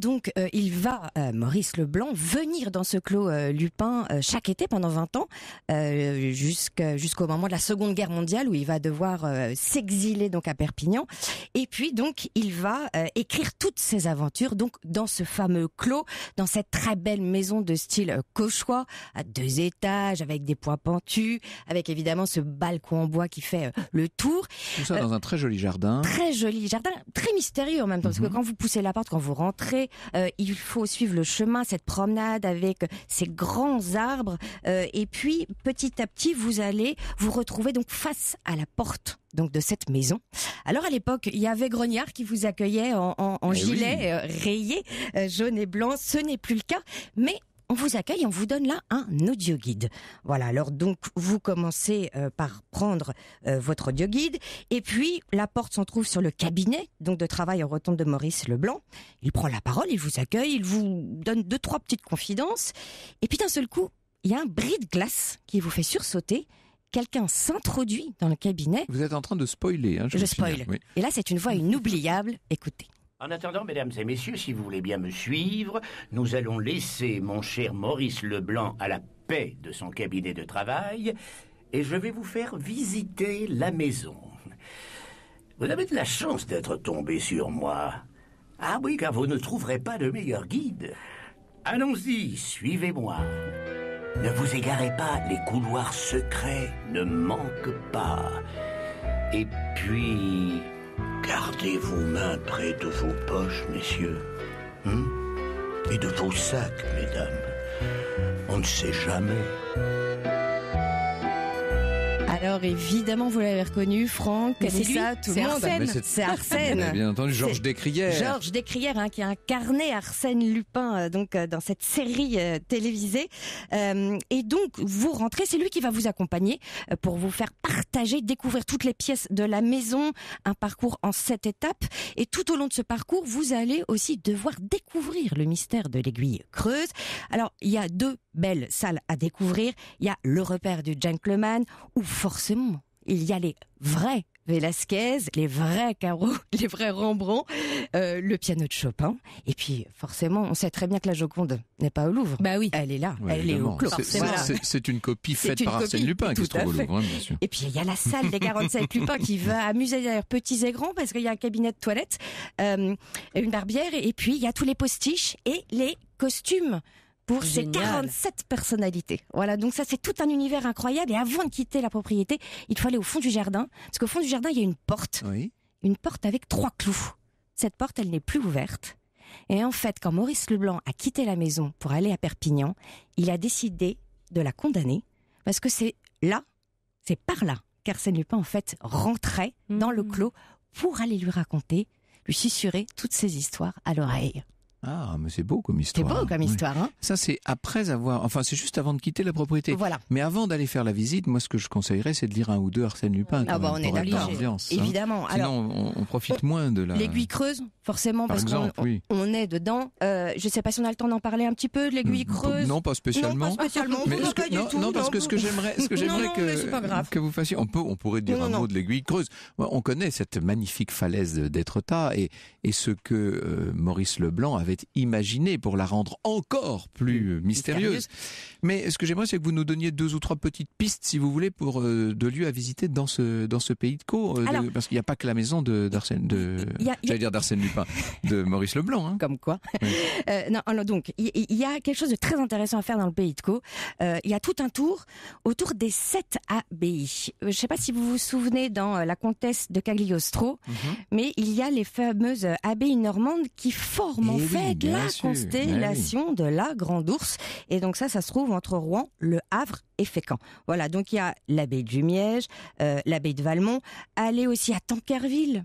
il va, Maurice Leblanc, venir dans ce Clos Lupin chaque été pendant 20 ans, jusqu'au moment de la Seconde Guerre mondiale où il va devoir s'exiler donc à Perpignan. Et puis donc il va écrire toutes ses aventures donc dans ce fameux Clos, dans cette très belle maison de style cauchois, à 2 étages, avec des poids pentus, avec évidemment ce balcon en bois qui fait le tour. Tout ça dans un très joli jardin. Très joli jardin, très mystérieux en même temps, parce que quand vous poussez la porte, quand vous rentrez, il faut suivre le chemin, cette promenade avec ces grands arbres, et puis petit à petit, vous allez vous retrouver donc face à la porte donc de cette maison. Alors à l'époque, il y avait Grognard qui vous accueillait en gilet rayé, jaune et blanc. Ce n'est plus le cas, mais on vous accueille, on vous donne là un audio guide. Voilà, alors donc vous commencez par prendre votre audio guide et puis la porte s'en trouve sur le cabinet donc de travail en rotonde de Maurice Leblanc. Il prend la parole, il vous accueille, il vous donne 2-3 petites confidences et puis d'un seul coup, il y a un bris de glace qui vous fait sursauter. Quelqu'un s'introduit dans le cabinet. Vous êtes en train de spoiler. Je spoil. Oui. Et là, c'est une voix inoubliable. Écoutez. En attendant, mesdames et messieurs, si vous voulez bien me suivre, nous allons laisser mon cher Maurice Leblanc à la paix de son cabinet de travail et je vais vous faire visiter la maison. Vous avez de la chance d'être tombé sur moi. Ah oui, car vous ne trouverez pas de meilleur guide. Allons-y, suivez-moi. Ne vous égarez pas, les couloirs secrets ne manquent pas. Et puis, gardez vos mains près de vos poches, messieurs. Et de vos sacs, mesdames. On ne sait jamais. Alors évidemment, vous l'avez reconnu, Franck, c'est lui, ça, tout c'est le monde. Arsène. C'est Arsène. Bien entendu, Georges Descrières. Georges Descrières, qui a incarné Arsène Lupin dans cette série télévisée. Et donc, vous rentrez, c'est lui qui va vous accompagner pour vous faire partager, découvrir toutes les pièces de la maison, un parcours en 7 étapes. Et tout au long de ce parcours, vous allez aussi devoir découvrir le mystère de l'aiguille creuse. Alors, il y a 2 belles salles à découvrir. Il y a le repère du gentleman, où forcément, il y a les vrais Velasquez, les vrais carreaux, les vrais Rembrandt, le piano de Chopin. Et puis, forcément, on sait très bien que la Joconde n'est pas au Louvre. Bah oui. Elle est là, Oui, elle est au évidemment. Clos. C'est une copie C'est faite une par Arsène copie, Lupin qui tout se trouve à au fait. Louvre, hein, bien sûr. Et puis, il y a la salle des 47 Lupin qui va amuser d'ailleurs petits et grands parce qu'il y a un cabinet de toilette, une barbière et puis il y a tous les postiches et les costumes pour ces Génial. 47 personnalités. Voilà, donc ça c'est tout un univers incroyable et avant de quitter la propriété, il faut aller au fond du jardin parce qu'au fond du jardin, il y a une porte avec 3 clous. Cette porte, elle n'est plus ouverte. Et en fait, quand Maurice Leblanc a quitté la maison pour aller à Perpignan, il a décidé de la condamner parce que c'est par là qu'Arsène Lupin en fait rentrait dans le clos pour aller lui raconter, lui susurrer toutes ces histoires à l'oreille. Ah, mais c'est beau comme C'est histoire. beau comme Oui. histoire, hein? Ça, c'est après avoir... Enfin, c'est juste avant de quitter la propriété. Voilà. Mais avant d'aller faire la visite, moi, ce que je conseillerais, c'est de lire un ou deux Arsène Lupin. Ah quand bah même, on est pour être dans d'accord, l'ambiance, hein. évidemment. Alors, Sinon, on profite moins de la... l'aiguille creuse, forcément, Par parce exemple, oui. qu'on est dedans. Je sais pas si on a le temps d'en parler un petit peu de l'aiguille creuse. Non, pas spécialement. Non, pas spécialement. Mais Non, est-ce que- pas du non, tout, non, parce non. que ce que j'aimerais Non, mais c'est pas grave. que vous fassiez, on pourrait dire Non, un non. mot de l'aiguille creuse. On connaît cette magnifique falaise d'Étretat et ce que Maurice Leblanc avait imaginé pour la rendre encore plus mystérieuse. Mais ce que j'aimerais, c'est que vous nous donniez 2 ou 3 petites pistes, si vous voulez, pour de lieux à visiter dans ce pays de Caux, Alors- parce qu'il n'y a pas que la maison d'Arsène, j'allais dire d'Arsène Lupin, de Maurice Leblanc. Hein. Comme quoi. Oui. Non, alors donc, il y a quelque chose de très intéressant à faire dans le pays de Caux. Il y a tout un tour autour des 7 abbayes. Je ne sais pas si vous vous souvenez dans La Comtesse de Cagliostro, mais il y a les fameuses abbayes normandes qui forment en Eh oui, fait bien la sûr. constellation de la Grande Ourse. Et donc ça se trouve entre Rouen, Le Havre et Fécamp. Voilà, donc il y a l'abbaye de Jumièges, l'abbaye de Valmont. Allez aussi à Tancarville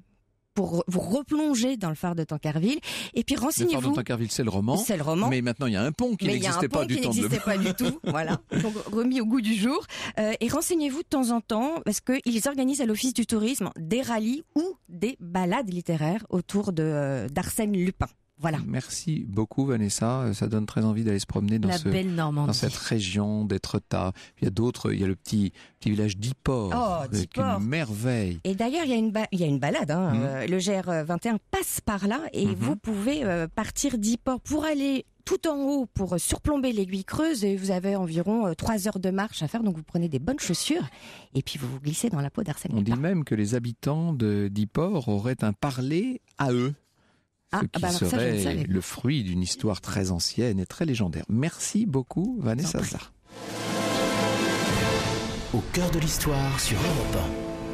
pour vous replonger dans le phare de Tancarville. Et puis Le phare de renseignez-vous. Tancarville, c'est le roman. C'est le roman. Mais maintenant, il y a un pont qui Mais il y a un n'existait pas pont du qui temps de n'existait Leblanc. pas du tout, voilà. Donc remis au goût du jour. Et renseignez-vous de temps en temps parce qu'ils organisent à l'Office du tourisme des rallyes ou des balades littéraires autour d'Arsène Lupin. Voilà. Merci beaucoup Vanessa, ça donne très envie d'aller se promener dans, La belle dans Normandie. cette région d'Étretat. Il y a d'autres, il y a le petit village d'Yport, Oh, qui est d'Yport. une merveille. Et d'ailleurs, il y a une balade. Hein, le GR21 passe par là et vous pouvez partir d'Yport pour aller tout en haut pour surplomber l'aiguille creuse et vous avez environ 3 heures de marche à faire. Donc vous prenez des bonnes chaussures et puis vous vous glissez dans la peau d'Arsène On dit Lupin. même que les habitants d'Yport auraient un parler à eux. Ah, Ce qui bah alors ça, je ne serait savais pas. le fruit d'une histoire très ancienne et très légendaire. Merci beaucoup Vanessa Sans prix. Zah. Au cœur de l'histoire sur Europe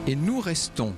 Et nous restons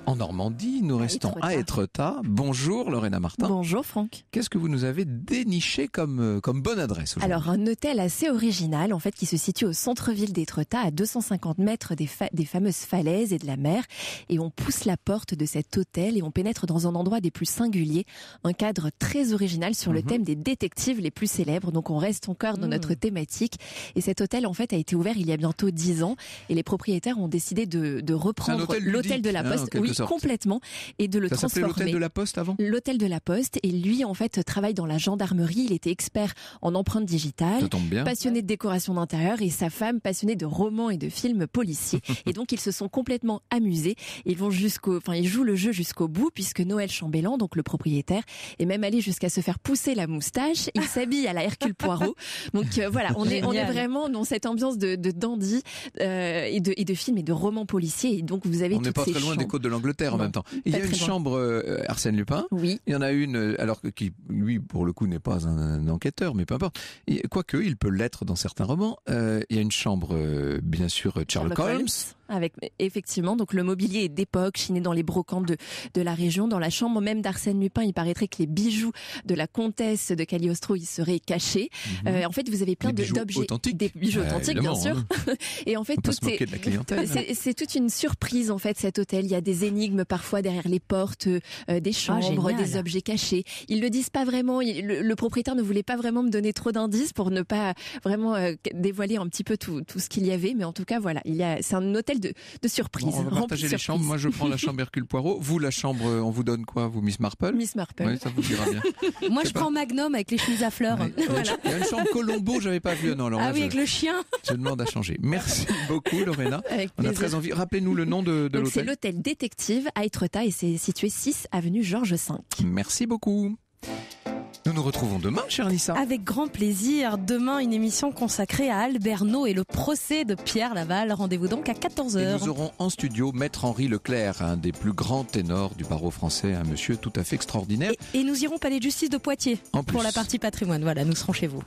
en Normandie, nous restons à Étretat. Bonjour Lorena Martin. Bonjour Franck. Qu'est-ce que vous nous avez déniché comme bonne adresse aujourd'hui? Alors un hôtel assez original en fait qui se situe au centre-ville d'Étretat à 250 mètres des fameuses falaises et de la mer et on pousse la porte de cet hôtel et on pénètre dans un endroit des plus singuliers, un cadre très original sur le thème des détectives les plus célèbres, donc on reste encore dans notre thématique et cet hôtel en fait a été ouvert il y a bientôt 10 ans et les propriétaires ont décidé de reprendre hôtel l'hôtel de la ludique, Poste, en quelque oui sorte. complètement, et de le Ça s'appelait transformer. l'hôtel de la Poste avant? L'hôtel de la Poste, et lui en fait travaille dans la gendarmerie, il était expert en empreintes digitales, Ça tombe bien. passionné de décoration d'intérieur et sa femme passionnée de romans et de films policiers. Et donc ils se sont complètement amusés, ils jouent le jeu jusqu'au bout puisque Noël Chambellan, donc le propriétaire, est même allé jusqu'à se faire pousser la moustache, il s'habille à la Hercule Poirot. Donc voilà, on est vraiment dans cette ambiance de dandy et de films et de romans policiers et donc vous avez On n'est toutes pas ces très loin chambres. des côtes de l'Angleterre en Non, même temps. Il y pas a une très loin. chambre Arsène Lupin. Oui. Il y en a une, alors que qui, lui, pour le coup, n'est pas un enquêteur, mais peu importe. Et, quoique, il peut l'être dans certains romans. Il y a une chambre, bien sûr, Sherlock Holmes. Avec effectivement donc le mobilier est d'époque, chiné dans les brocantes de la région. Dans la chambre même d'Arsène Lupin, il paraîtrait que les bijoux de la comtesse de Cagliostro y seraient cachés. En fait, vous avez plein Des bijoux d'objets, authentiques. des bijoux authentiques, bien sûr. Et en fait, Faut pas tout se moquer de la clientèle. c'est toute une surprise en fait cet hôtel. Il y a des énigmes parfois derrière les portes, des chambres, génial. des objets cachés. Ils le disent pas vraiment. Le propriétaire ne voulait pas vraiment me donner trop d'indices pour ne pas vraiment dévoiler un petit peu tout ce qu'il y avait. Mais en tout cas, voilà, c'est un hôtel hôtel de surprise. Bon, on va rempli partager de les surprises. chambres. Moi, je prends la chambre Hercule Poirot. Vous, la chambre, on vous donne quoi? Vous, Miss Marple? Miss Marple. Oui, ça vous dira bien. Moi, je prends Magnum avec les chemises à fleurs. Ouais. Il y a une chambre Colombo, j'avais pas vu. Non, alors Ah là, oui, avec le chien. je demande à changer. Merci beaucoup, Lorena. Avec On a plaisir. très envie. Rappelez-nous le nom de Donc c'est l'hôtel. l'hôtel Détective à Étretat et c'est situé 6 avenue Georges V. Merci beaucoup. Nous nous retrouvons demain, chère Nissa. Avec grand plaisir. Demain, une émission consacrée à Alberno et le procès de Pierre Laval. Rendez-vous donc à 14h. Et nous aurons en studio Maître Henri Leclerc, un des plus grands ténors du barreau français, un monsieur tout à fait extraordinaire. Et nous irons au Palais de Justice de Poitiers En pour plus. la partie patrimoine. Voilà, nous serons chez vous.